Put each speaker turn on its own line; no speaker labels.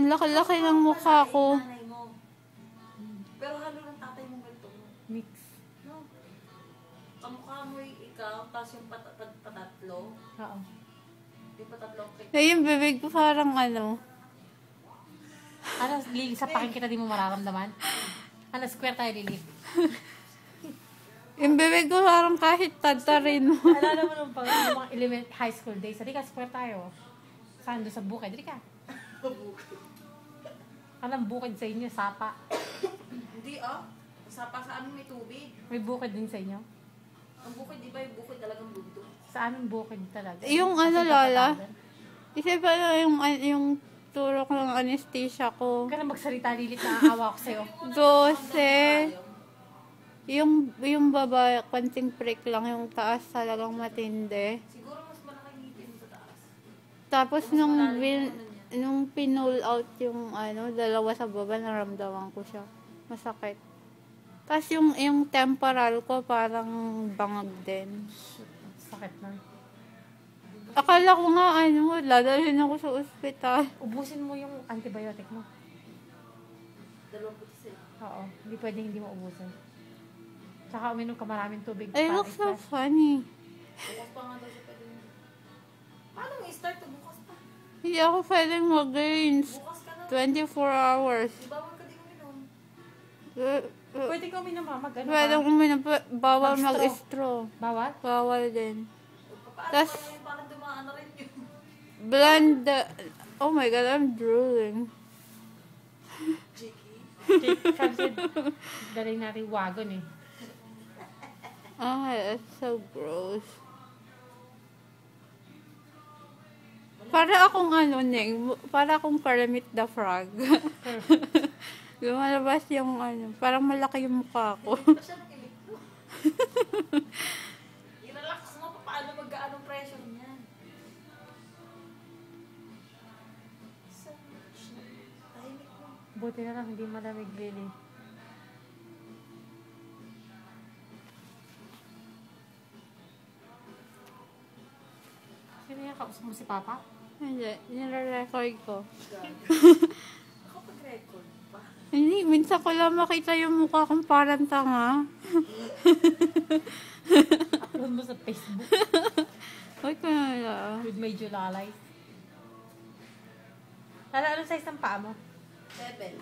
Ang laki-laki ng mukha ko.
Nanay mo. Pero halo ng tatay mo ganito.
Mix.
No? Kamukha mo ikaw, tapos yung patatlo.
Oo.
Yung patatlo.
Eh, yung bibig ko parang ano.
Ano, Lily, sa pakin kita di mo mararamdaman? Ano, square tayo, Lily.
Yung bibig ko parang kahit tatarin mo.
Alala mo nung mga high school days. Hindi ka, square tayo. Saan doon sa bukid? Hindi ka. Anong bukid sa inyo? Sapa.
Hindi Sapa sa amin may tubig.
May bukid din sa inyo?
Ang bukid, di ba yung bukid talagang bundok?
Sa amin bukid talaga.
Yung ano, Lola? Isa pa yung turok ng anesthesia ko.
Huwag ka na magsalita, Lily. Naaawa ko sa'yo.
12. Yung baba, konting prick lang. Yung taas talagang matindi.
Siguro mas malaki ngipin sa taas.
Tapos nung pinull out yung dalawa sa baba, naramdaman ko siya. Masakit. Tapos yung temporal ko parang bangag din.
Sakit na.
Akala ko nga dadalhin ako sa ospital.
Ubusin mo yung antibiotic mo.
2 putis.
Oo. Hindi pwedeng hindi mo ubusin. Tsaka uminom ka maraming tubig.
It looks so funny.
Bukas pa nga daw siya pwede. Paano mo i-start to bukas pa?
Hindi ako pwedeng mag-gains.
Bukas ka na.
24 hours.
Di bawal ka din uminom.
Pwede ka uminom, mama. Ganun
Pwedeng
ka.
uminom. Bawal
Mag-straw.
mag-straw.
Bawal?
Bawal din.
Paano
Tas-
pa yung parang dumaan na rin yun?
Blend oh my God, I'm drooling.
Jiggy?
Kasi galing natin wagon eh.
That's so gross. Para akong para akong Kermit the Frog. Lumalabas yung parang malaki yung mukha ko.
Ito siya ng electro. I-relax mo pa paano mag-aanong pressure niyan. Tahimik mo.
Buti na lang hindi malamig, Lily. Sino yan? Kausap mo si Papa?
Hindi, nire-record ko.
Ako pag-record pa.
Hindi, minsan ko lang makita yung mukha kong parang tanga.
Upload mo sa Facebook
Huwag ko na lang.
with Medyo Lalay. Anong size ng paa mo?
7.